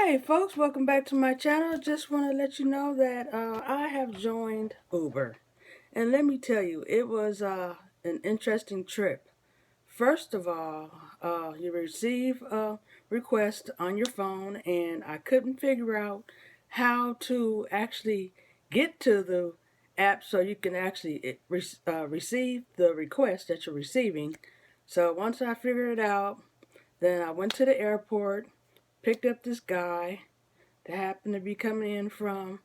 Hey folks, welcome back to my channel. Just want to let you know that I have joined Uber. And let me tell you, it was an interesting trip. First of all, you receive a request on your phone and I couldn't figure out how to actually get to the app so you can actually receive the request that you're receiving. So once I figured it out, then I went to the airport, picked up this guy that happened to be coming in from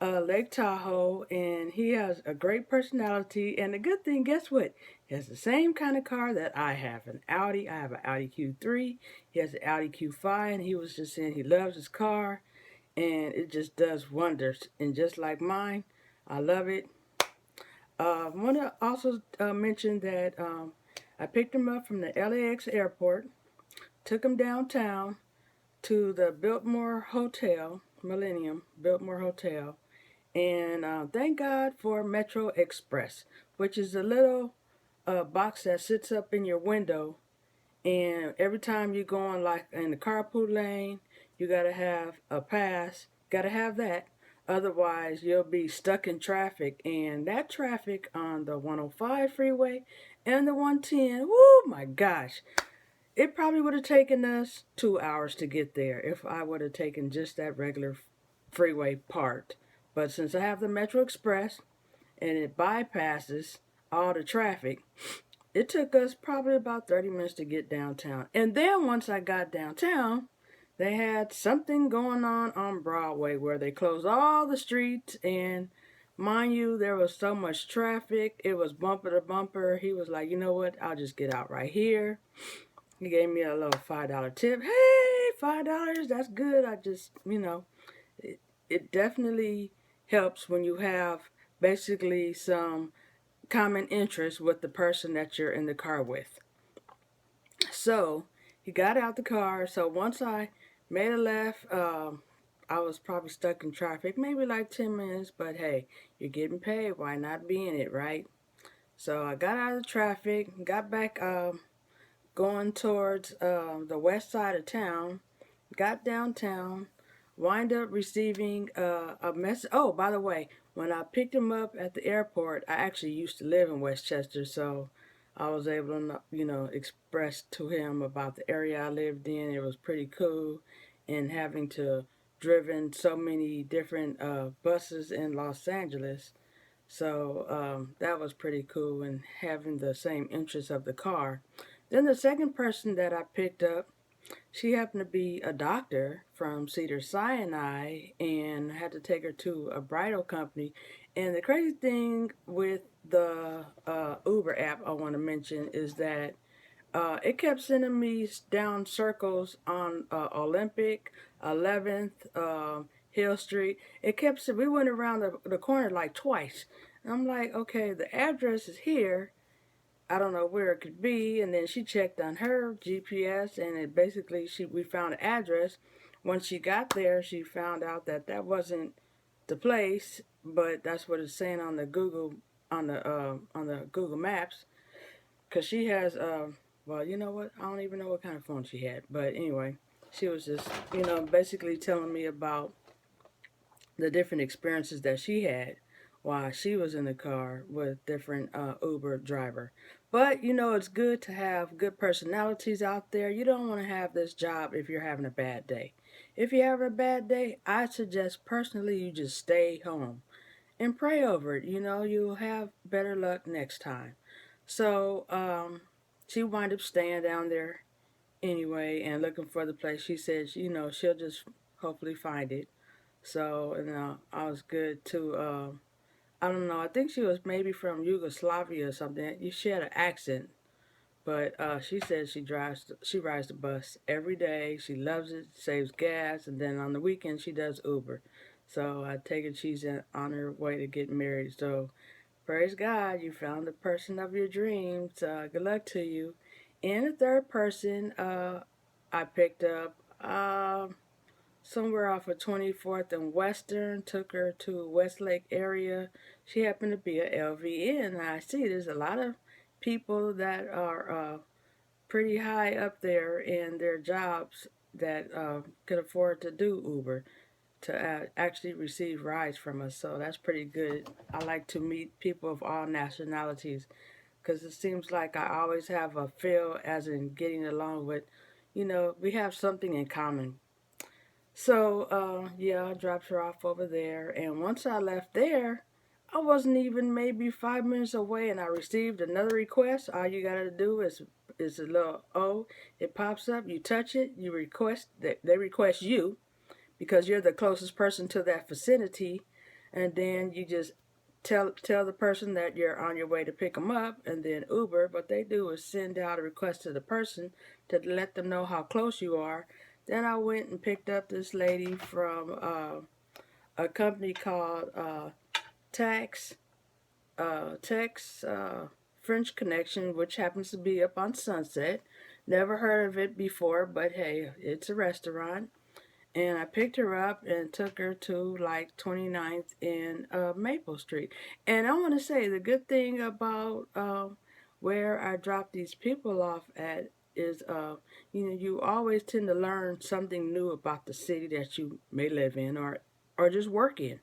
Lake Tahoe, and he has a great personality. And the good thing, guess what? He has the same kind of car that I have, an Audi. I have an Audi Q3. He has an Audi Q5, and he was just saying he loves his car, and it just does wonders. And just like mine, I love it. I want to also mention that I picked him up from the LAX airport, took him downtown to the Biltmore Hotel, Millennium Biltmore Hotel, and thank God for Metro Express, which is a little box that sits up in your window. And every time you go on, like in the carpool lane, you gotta have a pass. Gotta have that. Otherwise, you'll be stuck in traffic. And that traffic on the 105 freeway and the 110, whoo, my gosh. It probably would have taken us 2 hours to get there if I would have taken just that regular freeway part. But since I have the Metro Express and it bypasses all the traffic, it took us probably about 30 minutes to get downtown. And then once I got downtown, they had something going on Broadway where they closed all the streets. And mind you, there was so much traffic. It was bumper to bumper. He was like, you know what? I'll just get out right here. He gave me a little $5 tip. Hey, $5, that's good. I just, it definitely helps when you have basically some common interest with the person that you're in the car with. So he got out the car. So once I made a left, I was probably stuck in traffic, maybe like 10 minutes, but hey, you're getting paid. Why not be in it, right? So I got out of the traffic, got back going towards the west side of town, got downtown, wind up receiving a message. Oh, by the way, when I picked him up at the airport, I actually used to live in Westchester, so I was able to, express to him about the area I lived in. It was pretty cool, and having to driven so many different buses in Los Angeles. So that was pretty cool, and having the same interests of the car. Then the second person that I picked up, she happened to be a doctor from Cedar Sinai and had to take her to a bridal company. And the crazy thing with the Uber app I want to mention is that it kept sending me down circles on Olympic, 11th, Hill Street. It kept, we went around the corner like twice. And I'm like, okay, the address is here. I don't know where it could be. And then she checked on her GPS, and it basically we found an address. Once she got there, she found out that that wasn't the place, but that's what it's saying on the Google Maps. Cause she has well, you know what? I don't even know what kind of phone she had, but anyway, she was just basically telling me about the different experiences that she had while she was in the car with different Uber driver. But it's good to have good personalities out there. You don't want to have this job if you're having a bad day. If you're having a bad day, I suggest personally you just stay home and pray over it. You'll have better luck next time. So she wound up staying down there anyway and looking for the place. She said, she'll just hopefully find it. So, I was good too. I don't know. I think she was maybe from Yugoslavia or something. She had an accent, but she says she rides the bus every day. She loves it, saves gas, and then on the weekend she does Uber. So I take it she's on her way to get married. So praise God, you found the person of your dreams. Good luck to you. And the third person I picked up. Somewhere off of 24th and Western, took her to Westlake area. She happened to be a LVN. I see there's a lot of people that are pretty high up there in their jobs that could afford to do Uber to actually receive rides from us. So that's pretty good. I like to meet people of all nationalities because it seems like I always have a feel as in getting along with, we have something in common. So, yeah, I dropped her off over there. And once I left there, I wasn't even maybe 5 minutes away and I received another request. All you gotta do is a little O. It pops up, you touch it, you request that they request you because you're the closest person to that vicinity, and then you just tell the person that you're on your way to pick them up, and then Uber. What they do is send out a request to the person to let them know how close you are. Then I went and picked up this lady from a company called Tax Tex French Connection, which happens to be up on Sunset. Never heard of it before, but hey, it's a restaurant. And I picked her up and took her to like 29th in Maple Street. And I want to say the good thing about where I drop these people off at is, you always tend to learn something new about the city that you may live in or just work in.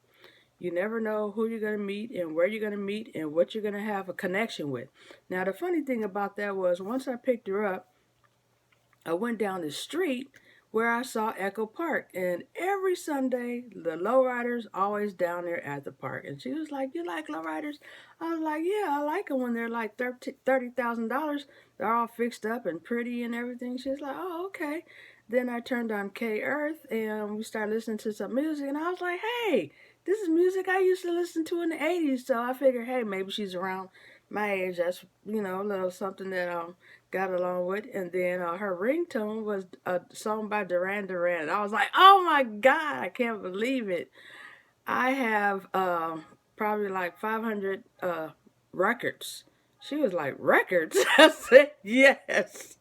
You never know who you're going to meet and where you're going to meet and what you're going to have a connection with. Now, the funny thing about that was once I picked her up, I went down the street where I saw Echo Park, and every Sunday the lowriders always down there at the park. And she was like, "You like lowriders?" I was like, "Yeah, I like them when they're like $30,000. They're all fixed up and pretty and everything." She was like, "Oh, okay." Then I turned on K Earth and we started listening to some music, and I was like, "Hey, this is music I used to listen to in the '80s." So I figured, hey, maybe she's around my age. That's a little something that got along with. And then her ringtone was a song by Duran Duran. And I was like, oh my God, I can't believe it. I have probably like 500 records. She was like, records? I said, yes.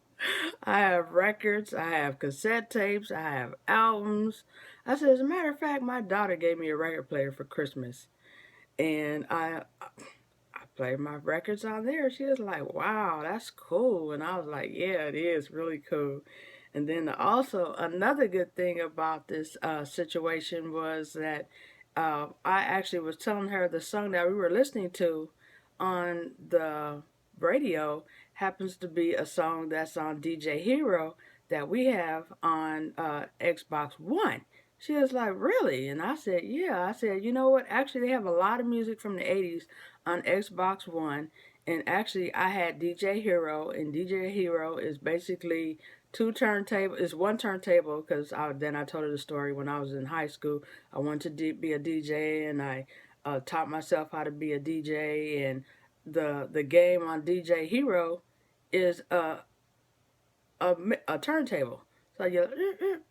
I have records, I have cassette tapes, I have albums. I said, as a matter of fact, my daughter gave me a record player for Christmas. And I played my records on there. She was like, wow, that's cool. And I was like, yeah, it is really cool. And then also, another good thing about this situation was that I actually was telling her the song that we were listening to on the radio happens to be a song that's on DJ Hero that we have on Xbox One. She was like, really? And I said, yeah. I said, you know what? Actually, they have a lot of music from the 80s on Xbox One. And actually, I had DJ Hero, and DJ Hero is basically two turntable. It's one turntable because then I told her the story when I was in high school. I wanted to be a DJ, and I taught myself how to be a DJ. And the game on DJ Hero is a turntable. So you're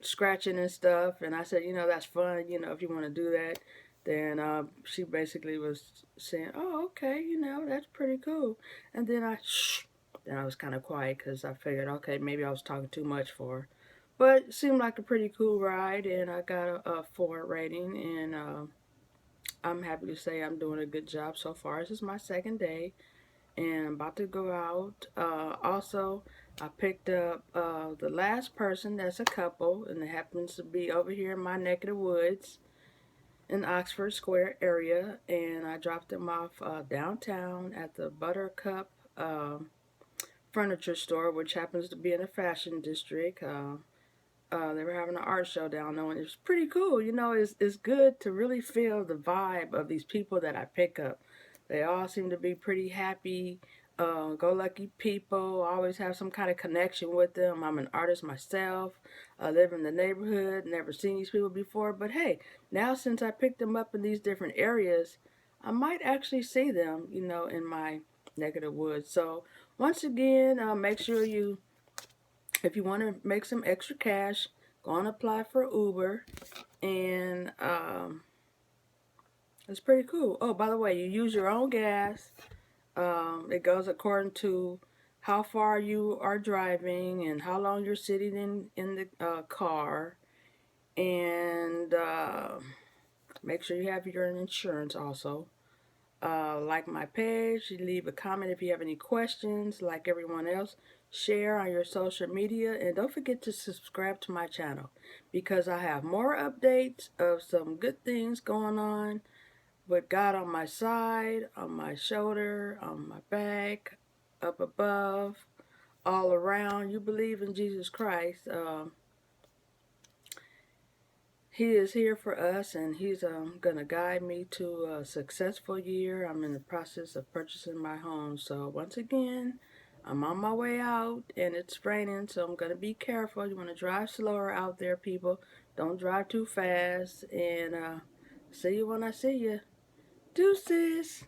scratching and stuff. And I said, that's fun. If you want to do that. Then she basically was saying, oh, okay, that's pretty cool. And then I was kind of quiet because I figured, okay, maybe I was talking too much for her. But it seemed like a pretty cool ride, and I got a 4 rating, and I'm happy to say I'm doing a good job so far. This is my second day, and I'm about to go out. Also, I picked up the last person that's a couple, and it happens to be over here in my neck of the woods in Oxford Square area, and I dropped them off downtown at the Buttercup furniture store, which happens to be in a fashion district. They were having an art show down there, and it was pretty cool. It's good to really feel the vibe of these people that I pick up. They all seem to be pretty happy, go lucky people. I always have some kind of connection with them. I'm an artist myself. I live in the neighborhood, never seen these people before. But hey, now since I picked them up in these different areas, I might actually see them, in my neck of the woods. So once again, make sure if you want to make some extra cash, go and apply for Uber. And it's pretty cool. Oh, by the way, you use your own gas. It goes according to how far you are driving and how long you're sitting in the car. And make sure you have your insurance also. Like my page, you leave a comment if you have any questions, like everyone else. share on your social media, and don't forget to subscribe to my channel because I have more updates of some good things going on with God on my side, on my shoulder, on my back, up above, all around. You believe in Jesus Christ. He is here for us, and He's going to guide me to a successful year. I'm in the process of purchasing my home. So, once again, I'm on my way out, and it's raining, so I'm going to be careful. You want to drive slower out there, people. Don't drive too fast. And see you when I see you. Deuces.